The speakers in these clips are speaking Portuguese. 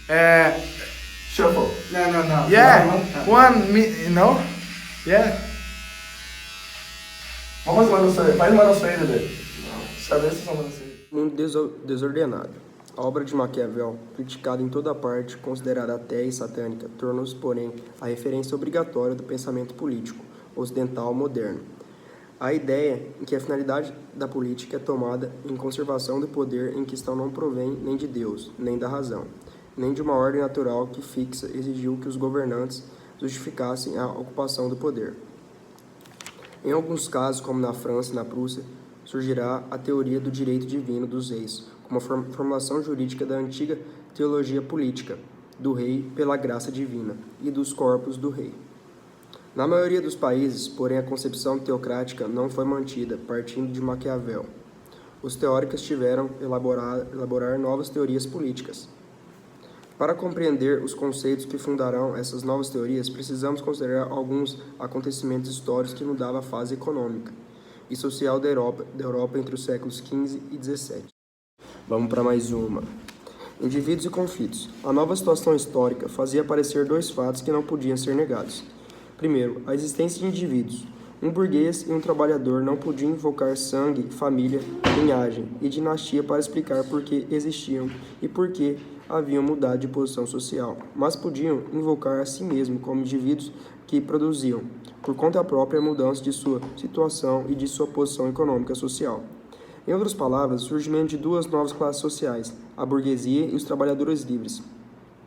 Uh, Shuffle. No. yeah, No. one, no? Yeah. Vamos lá no saída. Faz uma na saída dele. Sabe se vamos na saída. Mundo desordenado. A obra de Maquiavel, criticada em toda parte, considerada ateia e satânica, tornou-se, porém, a referência obrigatória do pensamento político ocidental moderno. A ideia em que a finalidade da política é tomada em conservação do poder em questão não provém nem de Deus, nem da razão, nem de uma ordem natural que fixa exigiu que os governantes justificassem a ocupação do poder. Em alguns casos, como na França e na Prússia, surgirá a teoria do direito divino dos reis, como a formulação jurídica da antiga teologia política, do rei pela graça divina e dos corpos do rei. Na maioria dos países, porém, a concepção teocrática não foi mantida, partindo de Maquiavel. Os teóricos tiveram elaborar novas teorias políticas. Para compreender os conceitos que fundarão essas novas teorias, precisamos considerar alguns acontecimentos históricos que mudavam a fase econômica e social da Europa entre os séculos XV e XVII. Vamos para mais uma. Indivíduos e conflitos. A nova situação histórica fazia aparecer dois fatos que não podiam ser negados. Primeiro, a existência de indivíduos. Um burguês e um trabalhador não podiam invocar sangue, família, linhagem e dinastia para explicar por que existiam e por que haviam mudado de posição social, mas podiam invocar a si mesmo como indivíduos que produziam, por conta própria, a mudança de sua situação e de sua posição econômica e social. Em outras palavras, o surgimento de duas novas classes sociais, a burguesia e os trabalhadores livres,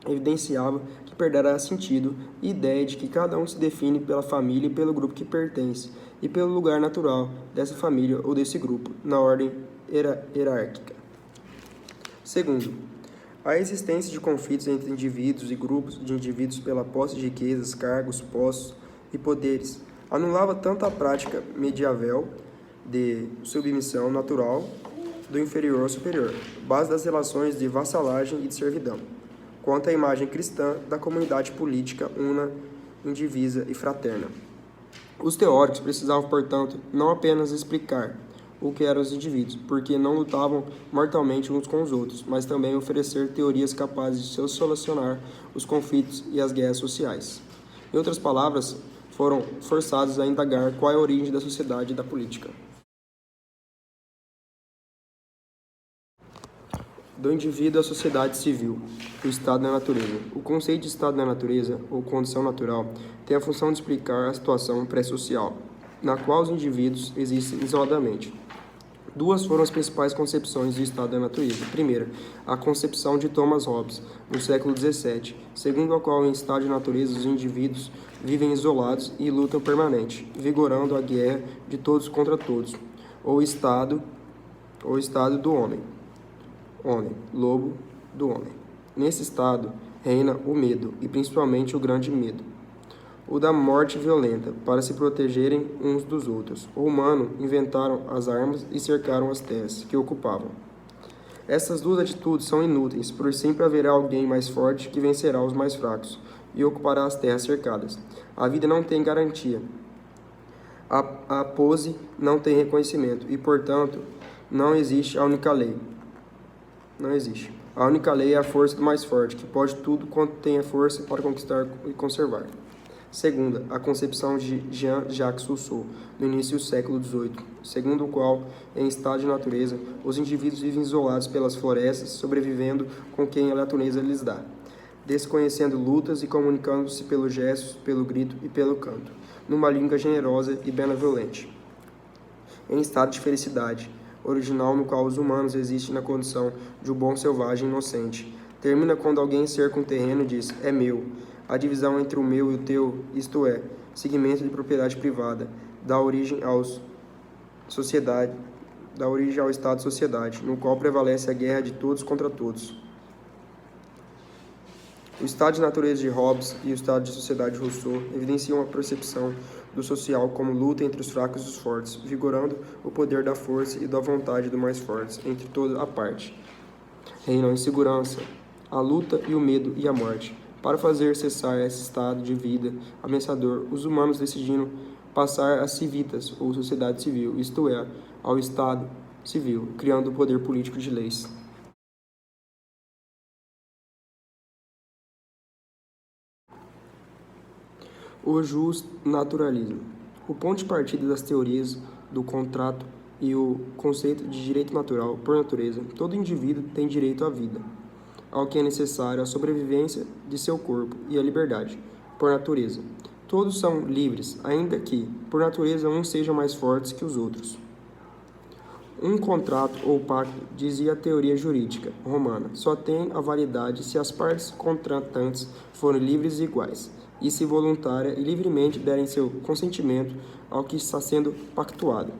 evidenciava que perderá sentido a ideia de que cada um se define pela família e pelo grupo que pertence, e pelo lugar natural dessa família ou desse grupo, na ordem hierárquica. Segundo, a existência de conflitos entre indivíduos e grupos de indivíduos pela posse de riquezas, cargos, postos e poderes anulava tanto a prática medieval de submissão natural do inferior ao superior, base das relações de vassalagem e de servidão, quanto à imagem cristã da comunidade política una, indivisa e fraterna. Os teóricos precisavam, portanto, não apenas explicar o que eram os indivíduos, porque não lutavam mortalmente uns com os outros, mas também oferecer teorias capazes de solucionar os conflitos e as guerras sociais. Em outras palavras, foram forçados a indagar qual é a origem da sociedade e da política. Do indivíduo à sociedade civil, o estado da natureza. O conceito de estado da natureza, ou condição natural, tem a função de explicar a situação pré-social, na qual os indivíduos existem isoladamente. Duas foram as principais concepções do estado da natureza. Primeira, a concepção de Thomas Hobbes, no século XVII, segundo a qual em estado de natureza os indivíduos vivem isolados e lutam permanente, vigorando a guerra de todos contra todos, ou estado do homem, lobo do homem. Nesse estado reina o medo, e principalmente o grande medo, o da morte violenta, para se protegerem uns dos outros. O humano inventaram as armas e cercaram as terras que ocupavam. Essas duas atitudes são inúteis, pois sempre haverá alguém mais forte que vencerá os mais fracos e ocupará as terras cercadas. A vida não tem garantia. A pose não tem reconhecimento e, portanto, não existe a única lei. Não existe. A única lei é a força do mais forte, que pode tudo quanto tem a força para conquistar e conservar. Segunda, a concepção de Jean-Jacques Rousseau, no início do século XVIII, segundo o qual, em estado de natureza, os indivíduos vivem isolados pelas florestas, sobrevivendo com quem a natureza lhes dá, desconhecendo lutas e comunicando-se pelos gestos, pelo grito e pelo canto, numa língua generosa e benevolente. Em estado de felicidade, original no qual os humanos existem na condição de um bom selvagem inocente, termina quando alguém cerca um terreno e diz, é meu. A divisão entre o meu e o teu, isto é, segmento de propriedade privada, dá origem ao estado de sociedade, no qual prevalece a guerra de todos contra todos. O estado de natureza de Hobbes e o estado de sociedade de Rousseau evidenciam a percepção do social como luta entre os fracos e os fortes, vigorando o poder da força e da vontade do mais fortes entre toda a parte. Reinam a insegurança, a luta e o medo e a morte. Para fazer cessar esse estado de vida ameaçador, os humanos decidiram passar às civitas, ou sociedade civil, isto é, ao Estado civil, criando o poder político de leis. O justnaturalismo. O ponto de partida das teorias do contrato e o conceito de direito natural, por natureza, todo indivíduo tem direito à vida, ao que é necessário a sobrevivência de seu corpo e a liberdade, por natureza. Todos são livres, ainda que, por natureza, uns sejam mais fortes que os outros. Um contrato ou pacto, dizia a teoria jurídica romana, só tem a validade se as partes contratantes forem livres e iguais, e se voluntária e livremente derem seu consentimento ao que está sendo pactuado.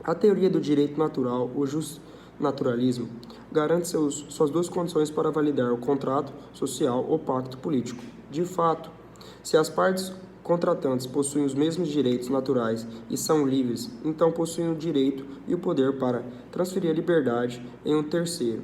A teoria do direito natural, o justnaturalismo, garante suas duas condições para validar o contrato social ou pacto político. De fato, se as partes contratantes possuem os mesmos direitos naturais e são livres, então possuem o direito e o poder para transferir a liberdade em um terceiro,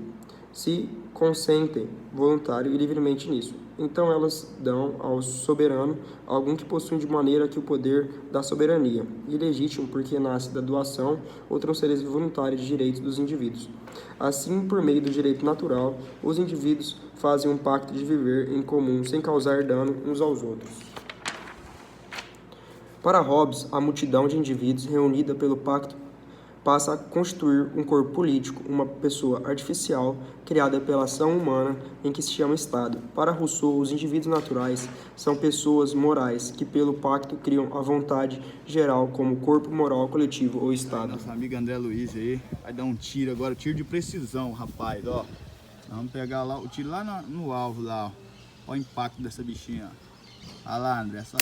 se consentem voluntário e livremente nisso. Então elas dão ao soberano algum que possui de maneira que o poder da soberania, ilegítimo porque nasce da doação ou transferência voluntária de direitos dos indivíduos. Assim, por meio do direito natural, os indivíduos fazem um pacto de viver em comum sem causar dano uns aos outros. Para Hobbes, a multidão de indivíduos reunida pelo pacto passa a constituir um corpo político, uma pessoa artificial criada pela ação humana em que se chama Estado. Para Rousseau, os indivíduos naturais são pessoas morais que pelo pacto criam a vontade geral como corpo moral coletivo ou Estado. Nosso amigo André Luiz aí vai dar um tiro agora, tiro de precisão, rapaz, ó. Nós vamos pegar lá o tiro lá no alvo lá, ó. Olha o impacto dessa bichinha, ó. Olha lá, André, só...